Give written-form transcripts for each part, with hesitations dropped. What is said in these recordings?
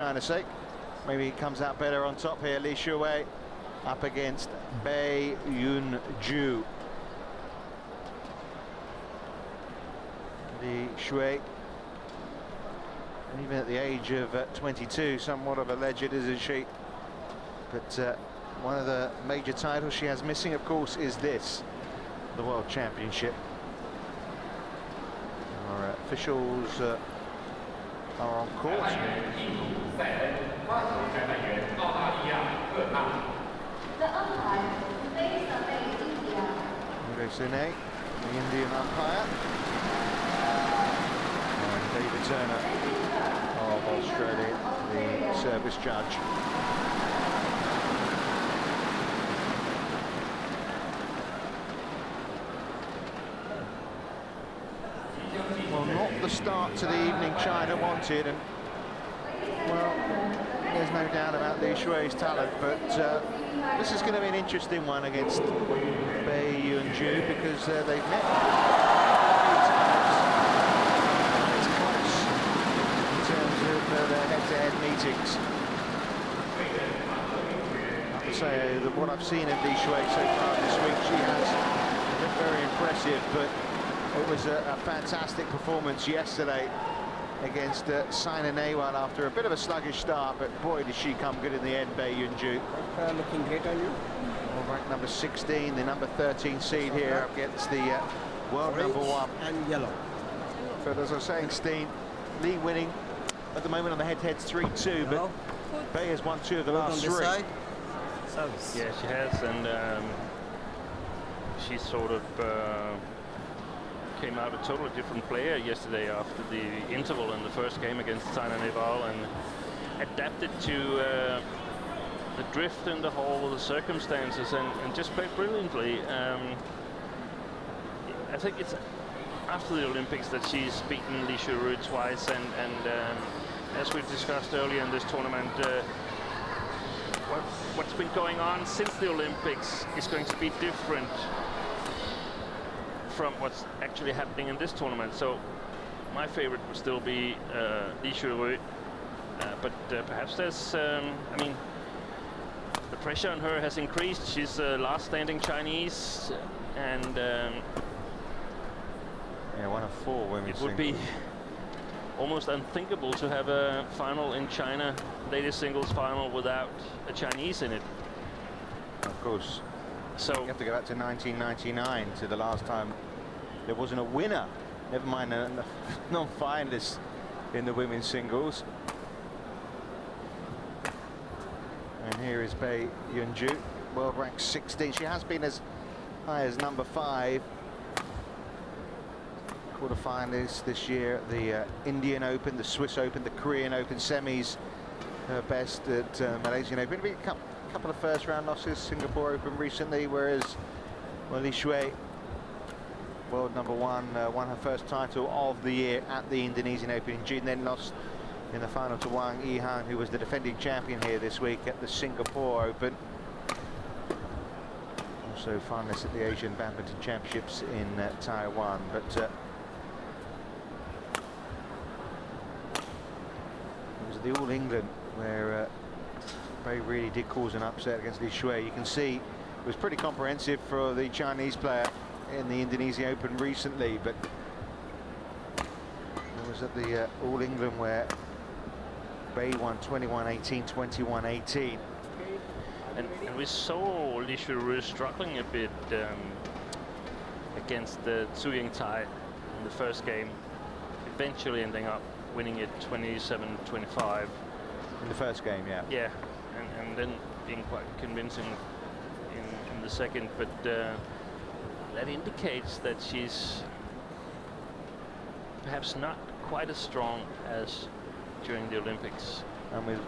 China's sake. Maybe he comes out better on top here. Xuerui up against Bae Yeon. Xuerui, even at the age of 22, somewhat of a legend, isn't she? But one of the major titles she has missing, of course, is this, the World Championship. Our officials are on court. Sine, the Indian umpire, and David Turner of Australia, the service judge. Well, not the start to the evening China wanted, and well, there's no doubt about Xuerui's talent, but this is going to be an interesting one against Bae Yeon because they've met a few times. It's close in terms of their head-to-head meetings. I have to say that what I've seen of Xuerui so far this week, she has been very impressive, but it was a fantastic performance yesterday against TianHe after a bit of a sluggish start, but boy did she come good in the end, Bae Yeon. Looking great on you. Well, ranked number 16, the number 13 seed here up against the world Orange number 1. and yellow. But as I was saying, Steen, Lee winning at the moment on the head-to-heads 3-2, but Bae has won 2 of the last 3. Yeah, she has, and she sort of came out a totally different player yesterday after the interval in the first game against TianHe and adapted to the drift in the hole, the circumstances, and just played brilliantly. I think it's after the Olympics that she's beaten Xuerui twice, and as we've discussed earlier in this tournament, what's been going on since the Olympics is going to be different from what's actually happening in this tournament. So my favorite would still be Xuerui, but perhaps there's, I mean, the pressure on her has increased. She's the last standing Chinese, and yeah, 1 of 4 women. It would be almost unthinkable to have a final in China, ladies singles final, without a Chinese in it. Of course. So you have to go back to 1999 to the last time there wasn't a winner, never mind a non-finalist in the women's singles. And here is Bae Yeon, world ranked 16. She has been as high as number 5. Quarterfinalists this year, the Indian Open, the Swiss Open, the Korean Open semis. Her best at Malaysian Open. A couple of first-round losses, Singapore Open recently, whereas well, Xuerui, world number 1, won her first title of the year at the Indonesian Open in June, then lost in the final to Wang, who was the defending champion here this week at the Singapore Open. Also finalist at the Asian Badminton Championships in Taiwan. But it was the All England where Bae really did cause an upset against Xuerui. You can see it was pretty comprehensive for the Chinese player in the Indonesian Open recently, but it was at the All England where Bae won 21-18, 21-18. And we saw Xuerui struggling a bit against the Tai in the first game, eventually ending up winning it 27-25. In the first game, yeah. Yeah, and then being quite convincing in the second, but that indicates that she's perhaps not quite as strong as during the Olympics. And with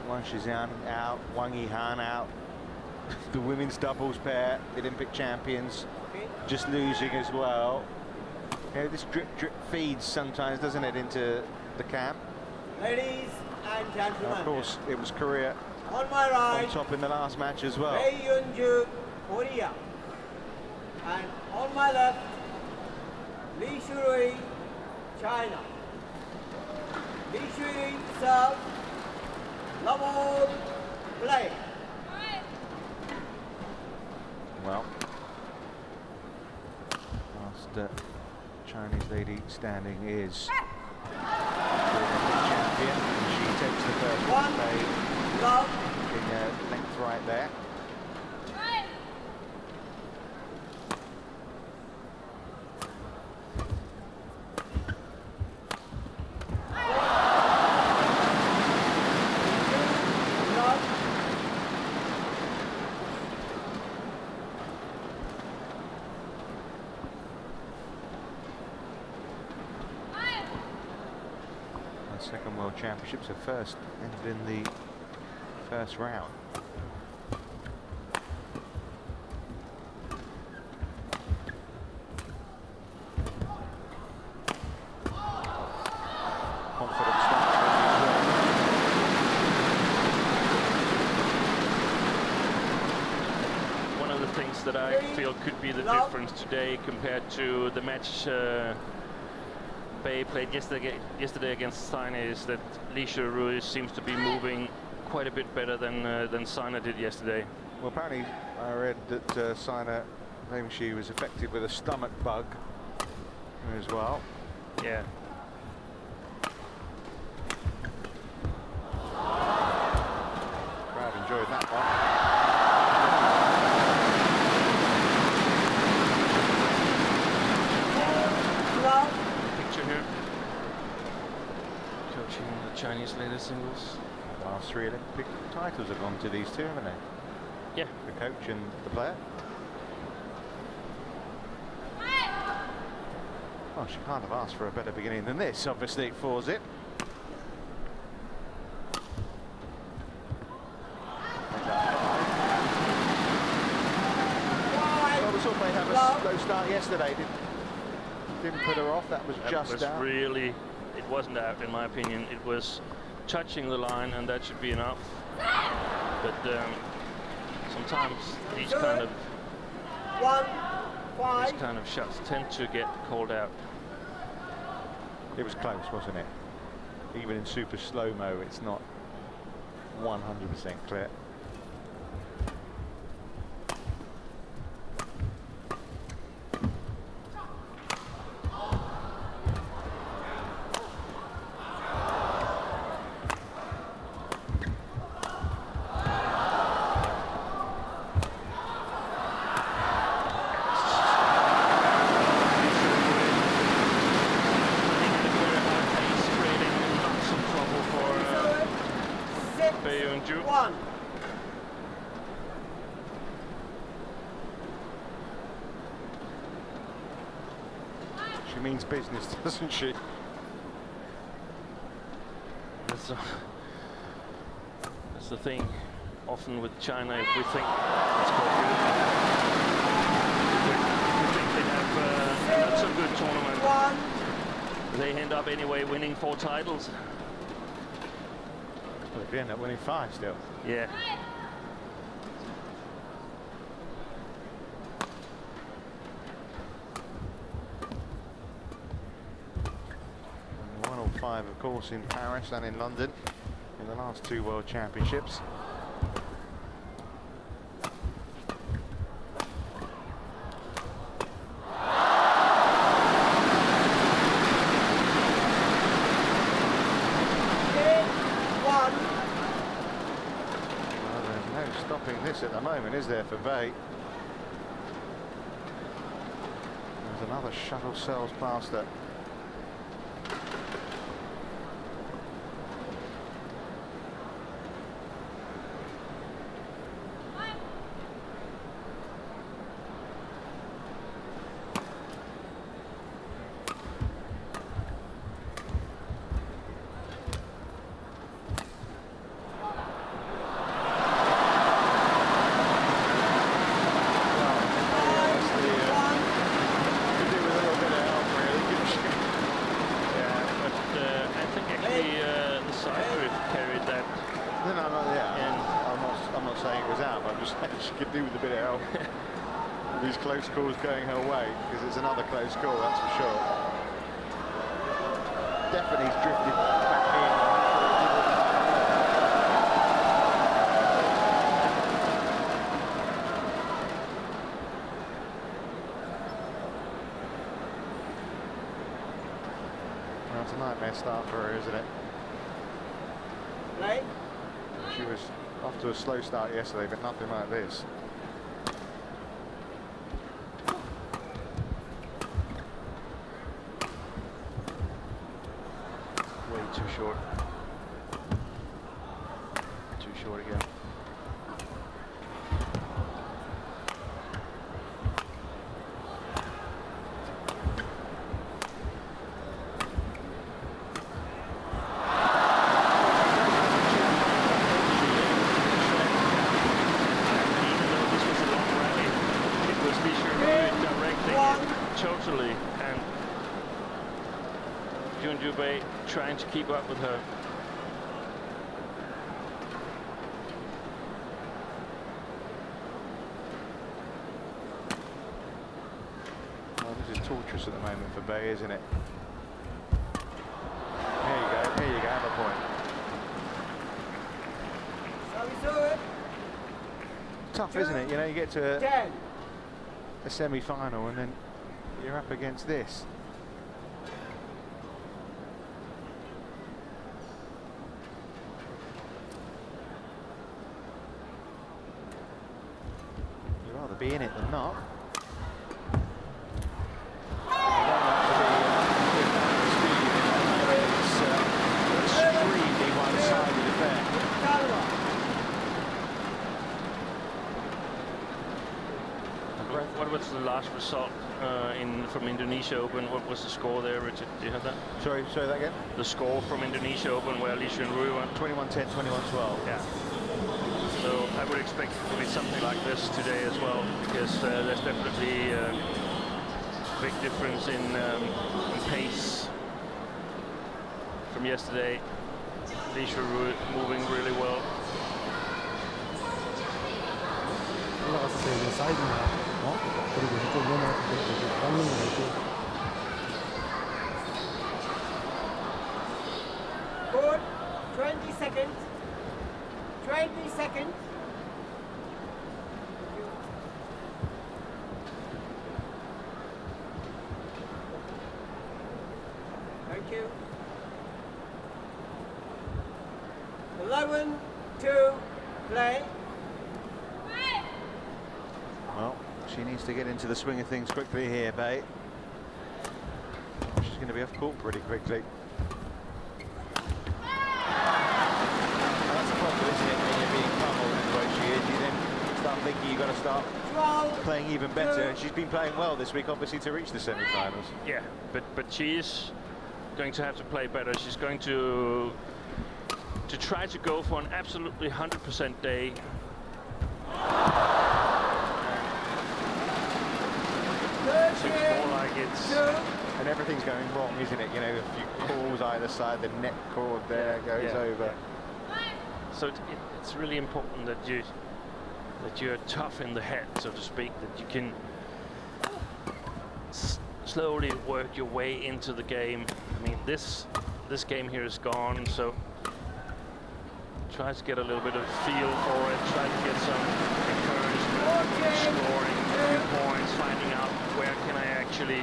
Wang Shixian out, Wang Yihan out, the women's doubles pair, the Olympic champions, just losing as well. You know, this drip feeds sometimes, doesn't it, into the camp? Ladies and gentlemen, of course, it was Korea on my right, on top in the last match as well. Bae Yeon, Korea, and on my left, Xuerui, China. Xuerui serve, Double play. Well, last Chinese lady standing is the champion. She takes the first one. Love. In length right there. Second World Championships are first ended in the first round. Confident start. One of the things that I feel could be the difference today compared to the match Bae played yesterday against TianHe is that Xuerui seems to be moving quite a bit better than TianHe did yesterday. Well, apparently I read that TianHe, maybe she was affected with a stomach bug as well. Yeah. Crowd enjoyed that one. Here. Coaching the Chinese ladies singles. The last 3 Olympic titles have gone to these two, haven't they? Yeah. The coach and the player. Well, she can't have asked for a better beginning than this. Obviously, it fours it. Well, we saw they have a slow start yesterday. Didn't put her off. That was just out. Really, it wasn't out in my opinion. It was touching the line, and that should be enough. But sometimes these kind of shots tend to get called out. It was close, wasn't it? Even in super slow-mo, it's not 100% clear. She means business, doesn't she? That's the thing. Often with China, if we think they have a not so good tournament, they end up anyway winning 4 titles. Well, if you end up winning 5 still. Yeah. Of course, in Paris and in London in the last 2 World Championships. Well, there's no stopping this at the moment, is there, for Bae? There's another shuttle sails past her. Close calls going her way, because it's another close call, that's for sure. Definitely drifted back in. nightmare start for her, isn't it? Play. She was off to a slow start yesterday, but nothing like this. Way too short. Too short again. Totally, and Xuerui trying to keep up with her. Well, this is torturous at the moment for Bae, isn't it? There you go, have a point. Tough, isn't it? You know, you get to 10. a semi-final and then you're up against this. You'd rather be in it than not. It's extremely one-sided affair. What was the last result from Indonesia Open? What was the score there, Richard? Do you have that? Sorry, that again? The score from Indonesia Open where Xuerui won? 21-10, 21-12. Yeah. So I would expect it to be something like this today as well, because there's definitely a big difference in pace from yesterday. Xuerui moving really well. 올라갔을 때 이제 사이드나 그리고 이쪽 넘어갔을 때 이제 밟는 거 있고. Good. 20 seconds. 20 seconds. Thank you. 11-2, play. Well, she needs to get into the swing of things quickly here, Bae. She's going to be off court pretty quickly. That's the problem, isn't it, when you're being pummeled in the way she is? You then start thinking you've got to start 12, playing even better. And she's been playing well this week, obviously, to reach the semi-finals. Yeah, but she is going to have to play better. She's going to try to go for an absolutely 100% day. Seems more like it's... And everything's going wrong, isn't it? You know, a few calls either side, the net cord there goes over. So it's really important that you're tough in the head, so to speak, that you can slowly work your way into the game. I mean, this game here is gone, so try to get a little bit of feel for it, try to get some encouragement, scoring a few points, finding out where can I actually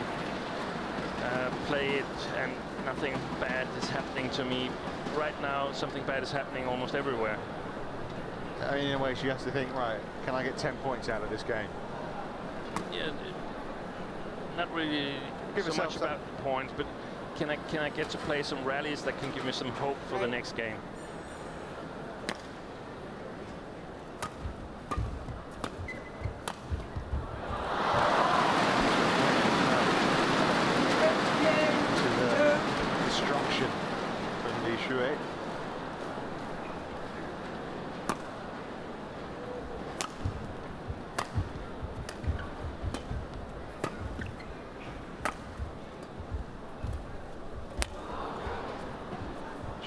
play it, and nothing bad is happening to me. Right now, something bad is happening almost everywhere. I mean, in a way, she has to think, right, can I get 10 points out of this game? Yeah, not really so much about the points, but can I get to play some rallies that can give me some hope for the next game? Destruction from the Xuerui.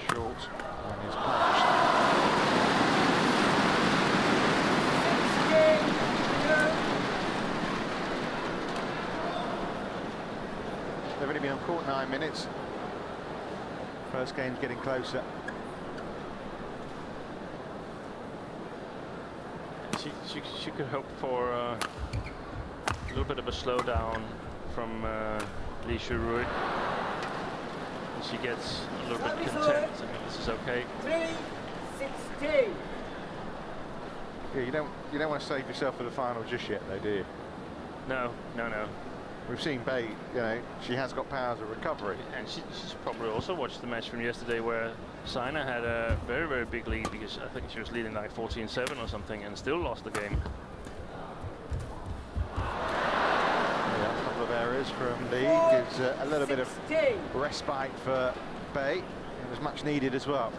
Short and is punished. They've only been on court 9 minutes. First game's getting closer. She could hope for a little bit of a slowdown from Xuerui. she gets a little bit content. I mean, this is okay. 3-16. Yeah, you don't want to save yourself for the final just yet, though, do you? No. We've seen Bae, you know, she has got powers of recovery. And she's probably also watched the match from yesterday where Sina had a very, very big lead, because I think she was leading like 14-7 or something and still lost the game. Yeah, a couple of errors from Lee gives a little bit of respite for Bae. It was much needed as well.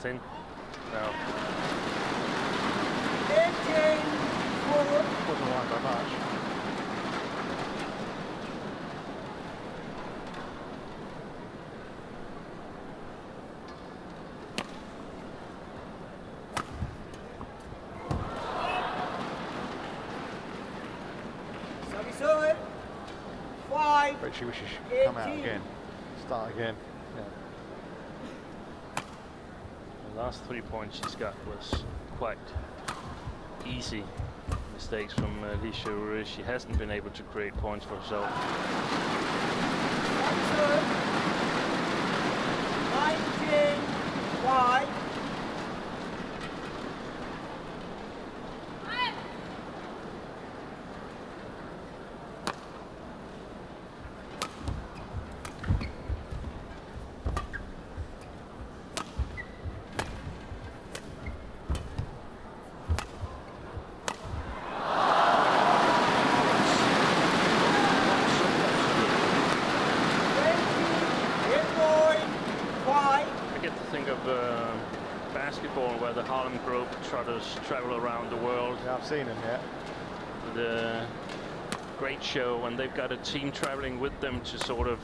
In. No. 18-4. Wasn't wide by much. Service over. 5. But she wishes she could come out 18. again. Start again. The last 3 points she's got was quite easy mistakes from Xuerui. She hasn't been able to create points for herself. 19-5. Basketball, where the Harlem Globetrotters travel around the world. Yeah, I've seen them, yeah. The great show, and they've got a team traveling with them to sort of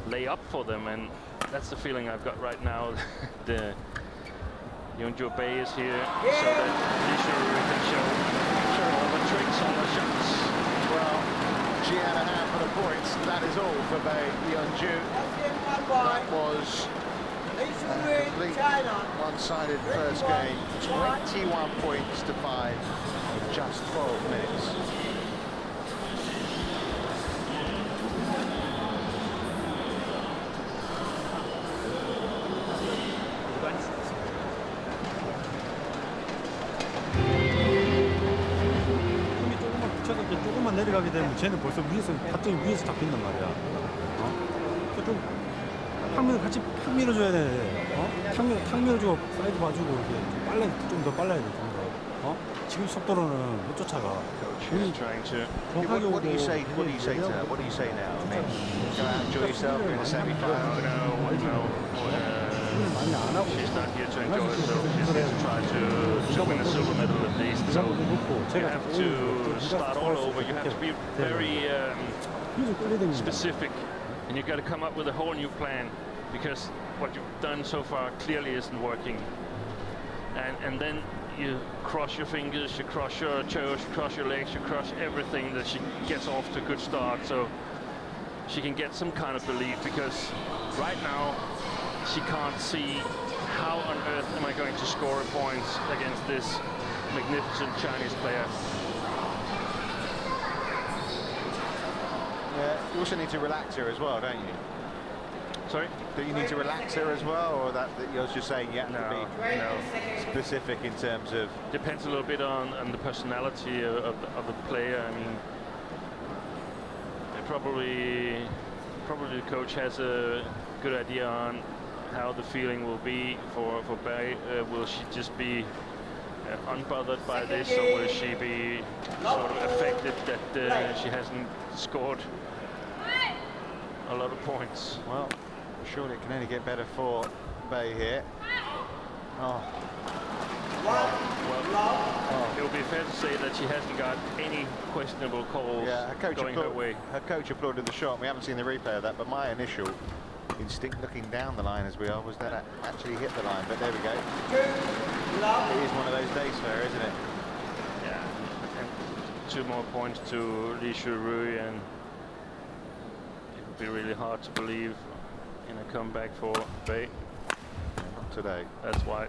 lay up for them, and that's the feeling I've got right now. The Yeon Bae is here, so that Xuerui can show all the tricks on the shots. Well, she had a handful of points. That is all for Bae Yeon. That was a complete one-sided first game. 21 points to 5 in just 12 minutes. 힘이 조금만 붙여서 이제 조금만 내려가게 되면 쟤는 벌써 위에서 갑자기 위에서 잡힌단 말이야. 그러니까 좀 탁 같이 탁 밀어줘야 돼. 탁 밀어주고 사이드 봐주고 이렇게 좀 더 빨라야 돼. 좀 더. 지금 속도로는 못 쫓아가. What do you say? What do you say to her? What do you say now? I mean, go out and enjoy yourself in the semi-final. She's not here to enjoy herself. She's here to try to win a silver medal at least. So you have to start all over. You have to be very specific, and you've got to come up with a whole new plan, because what you've done so far clearly isn't working. And then you cross your fingers, you cross your toes, you cross your legs, you cross everything that she gets off to a good start, so she can get some kind of belief, because right now she can't see how on earth am I going to score points against this magnificent Chinese player. Yeah, you also need to relax her as well, don't you? Sorry? Do you need to relax her as well, or that you're just saying you have to be specific in terms of... Depends a little bit on the personality of the player. I mean, probably the coach has a good idea on how the feeling will be for Bae. Will she just be unbothered by this, or will she be sort of affected that she hasn't scored a lot of points? Well, surely it can only get better for Bae here. Oh. Well, it would be fair to say that she hasn't got any questionable calls going her way. Her coach applauded the shot. We haven't seen the replay of that, but my initial instinct looking down the line as we are was that it actually hit the line, but there we go. It is one of those days for her, isn't it? Yeah, and 2 more points to Xuerui, and it would be really hard to believe in a comeback for Bae. Not today. That's why.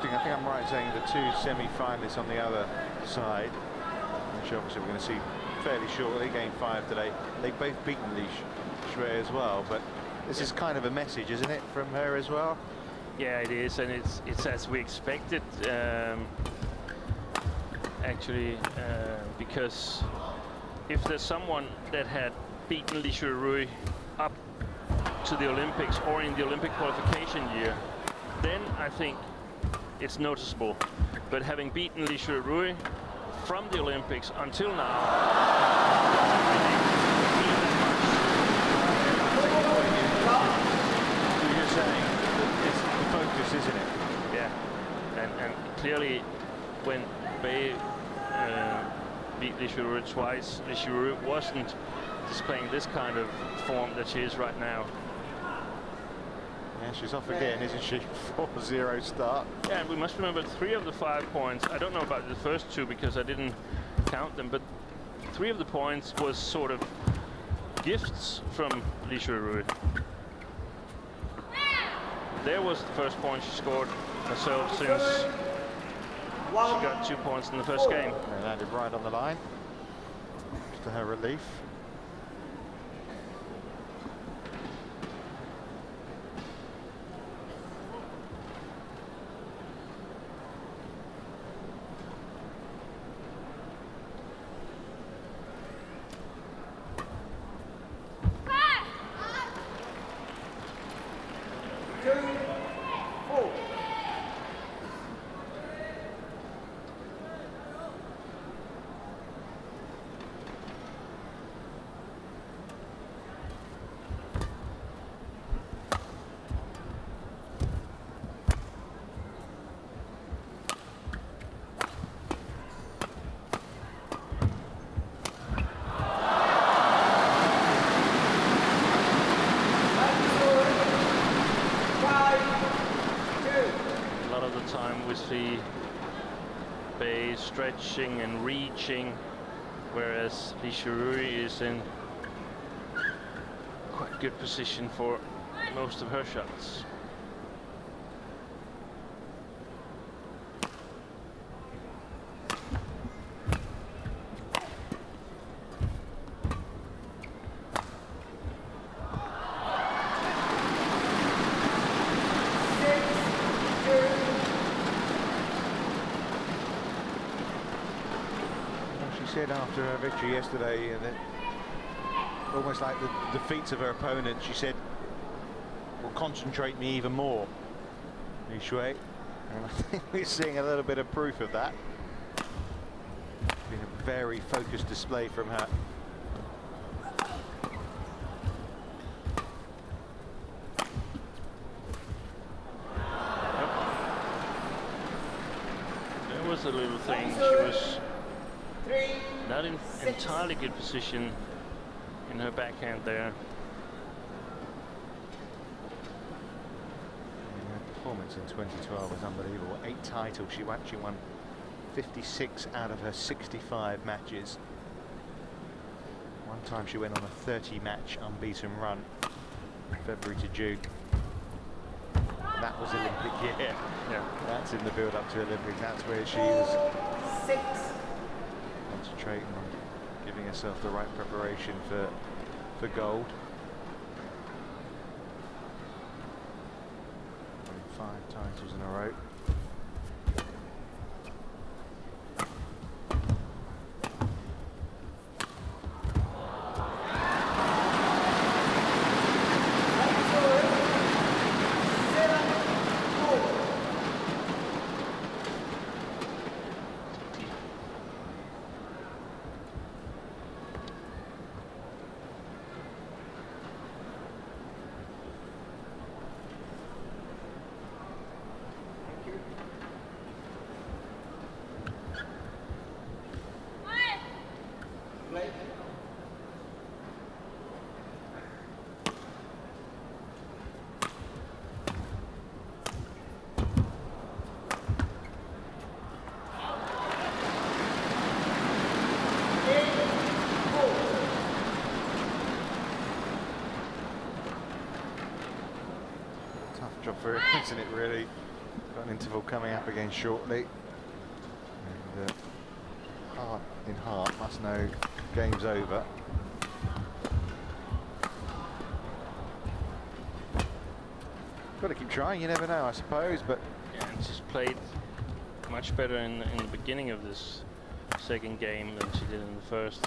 I think I'm right in saying the 2 semi-finalists on the other side, which obviously we're going to see fairly shortly, game 5 today. They've both beaten Xuerui as well, but this is kind of a message, isn't it, from her as well? Yeah, it is, and it's as we expected, actually, because if there's someone that had beaten Xuerui up to the Olympics or in the Olympic qualification year, then I think it's noticeable. But having beaten Xuerui from the Olympics until now, you're saying it's the focus, isn't it? Yeah, and clearly when Bae beat Xuerui twice, Xuerui wasn't displaying this kind of form that she is right now. Yeah, she's off again, isn't she? 4-0 start. Yeah, and we must remember 3 of the 5 points. I don't know about the first 2 because I didn't count them, but 3 of the points was sort of gifts from Xuerui. There was the first point she scored herself since she got 2 points in the first game. They landed right on the line, to her relief. See Bae stretching and reaching, whereas Xuerui is in quite good position for most of her shots. Said after her victory yesterday that almost like the defeats of her opponent, she said, will concentrate me even more, Xuerui, and I think we're seeing a little bit of proof of that. Been a very focused display from her. There was a little thing, she was not in entirely good position in her backhand there. Her performance in 2012 was unbelievable. 8 titles. She actually won 56 out of her 65 matches. One time she went on a 30-match unbeaten run, February to June. That was Olympic year. Yeah, that's in the build-up to Olympics. That's where she was concentrating on giving herself the right preparation for gold. 5 titles in a row. job for him, isn't it, really? Got an interval coming up again shortly. And heart in heart must know game's over. Got to keep trying, you never know, I suppose, but... Yeah, and she's played much better in the beginning of this second game than she did in the first.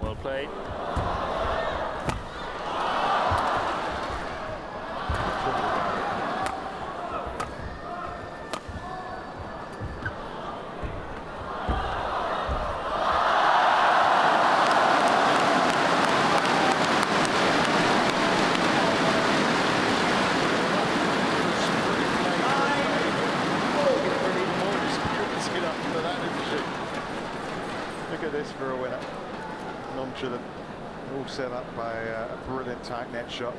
Well played. For a winner, nonchalant, all set up by a brilliant tight net shot.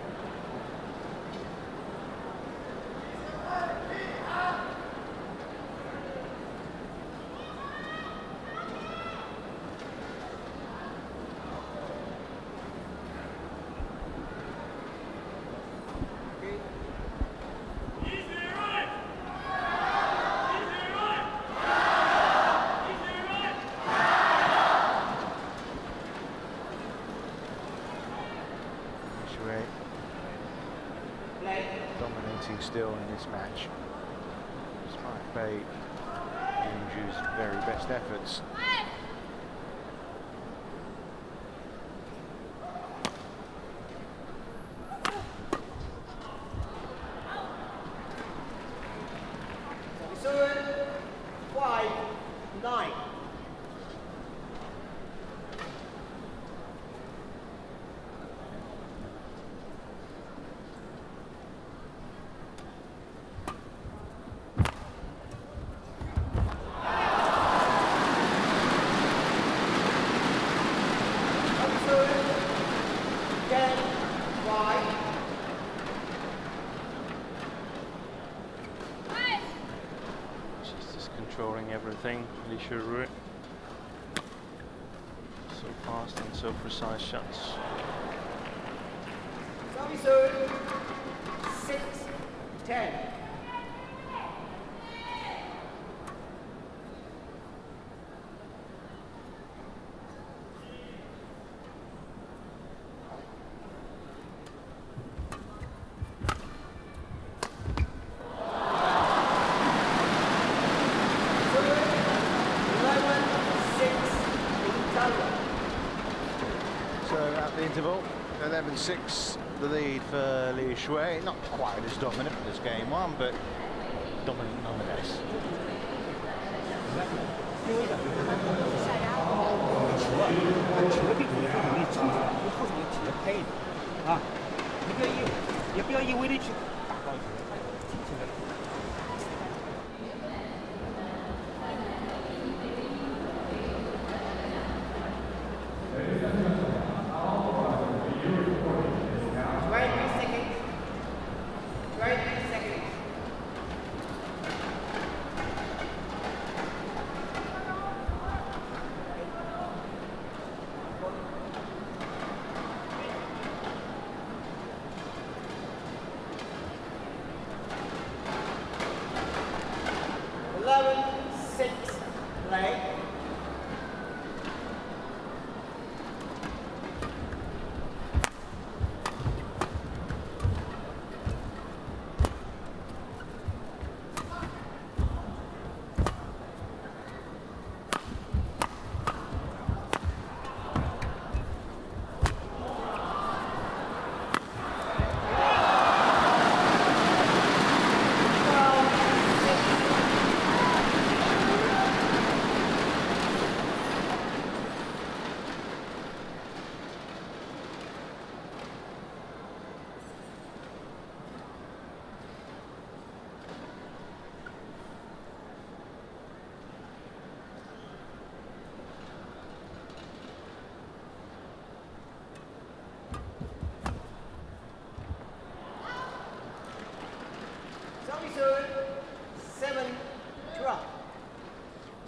Dominating still in this match, despite Bae Yeon's very best efforts. So, 5-9. She's just controlling everything, Xuerui. So fast and so precise shots. Service 6-10. So at the interval, 11-6, the lead for Xuerui. Not quite as dominant as game one, but dominant nonetheless.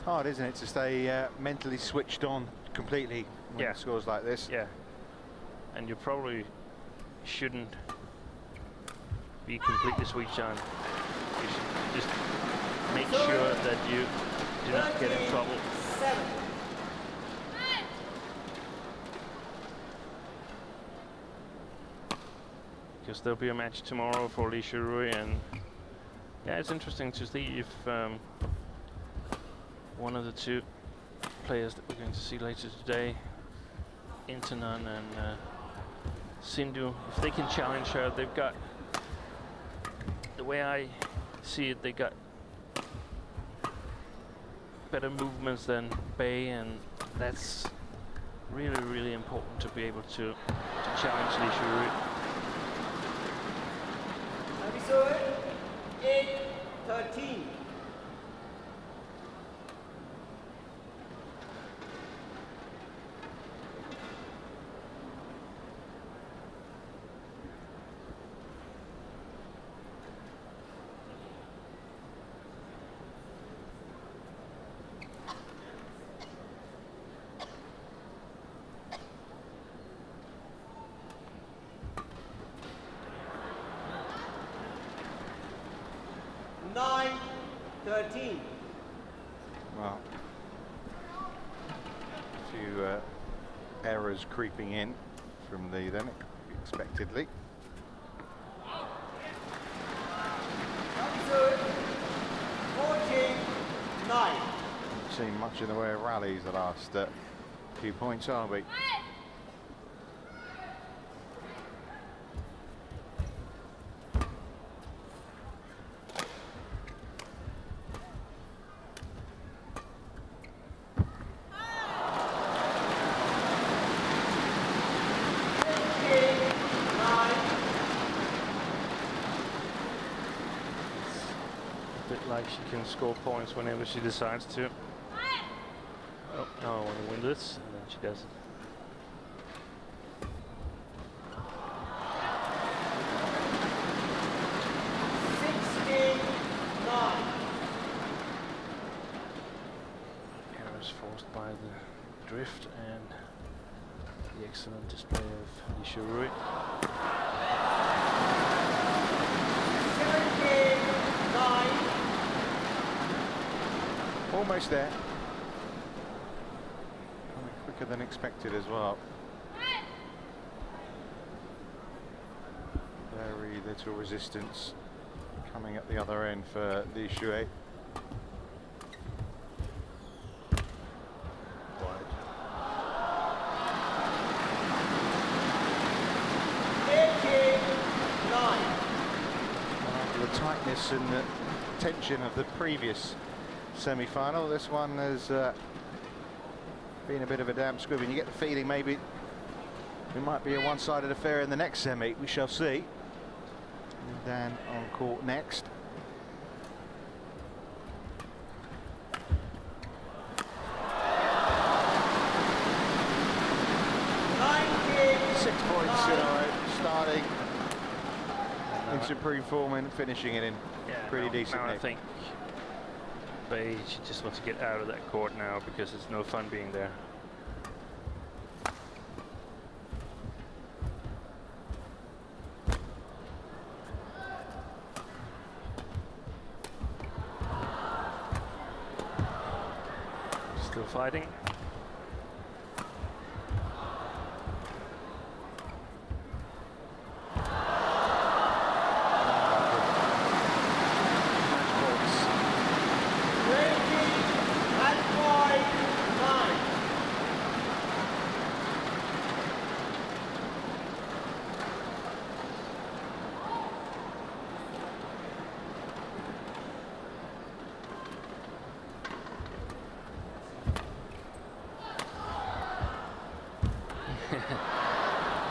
Hard, isn't it, to stay mentally switched on completely when Yeah. it scores like this. Yeah. And you probably shouldn't be completely switched on. You should just make sure that you do not get in trouble. 7. Because there'll be a match tomorrow for Xuerui, and yeah, it's interesting to see if one of the two players that we're going to see later today, Intanon and Sindhu, if they can challenge her. They've got, the way I see it, they got better movements than Bae, and that's really, really important to be able to challenge Xuerui. Episode 8-13. Well, a few errors creeping in from the then expectedly. Episode 14-9. Seen much in the way of rallies the last few points, are we? Like she can score points whenever she decides to. Oh, now I want to win this, and then she does it. Errors forced by the drift and the excellent display of Xuerui. 17-9. Almost there. Coming quicker than expected as well. Very little resistance coming at the other end for the Xuerui. The tightness and the tension of the previous semi-final, this one has been a bit of a damp squib, and you get the feeling maybe it might be a one-sided affair in the next semi. We shall see. And Dan on court next. Starting in supreme form and finishing it in pretty decent now I nick. think Bae, she just wants to get out of that court now because it's no fun being there. Still fighting.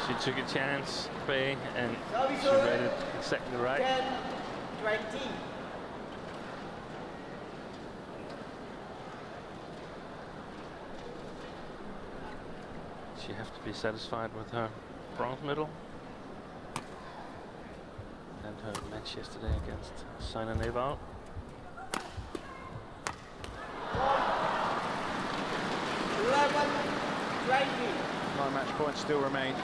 She took a chance, Bae, and she read it exactly right. 10-20. She has to be satisfied with her bronze medal and her match yesterday against TianHe. 11 20. 9 match points still remain.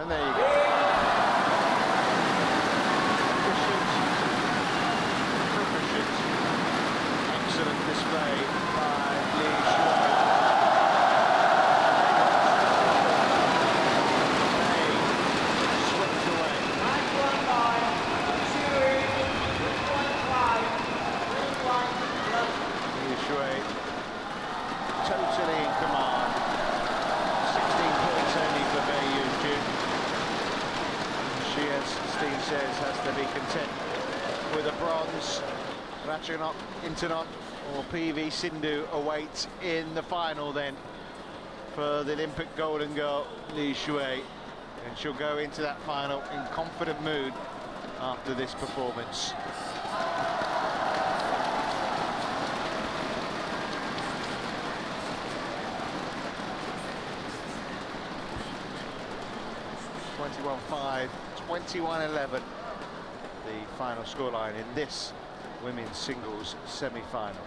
And there you go. Proficient. Excellent display by Li Xuerui. They swept away. Nice one by Xuerui. 3.5. 3.1. Li Xuerui totally in command. 16 points only for Bae Yeon. She, as Steve says, has to be content with a bronze. Ratchanok, Intanon or PV Sindhu awaits in the final then for the Olympic golden girl, Li Xuerui. And she'll go into that final in confident mood after this performance. (21-5, 21-11), the final scoreline in this women's singles semi-final.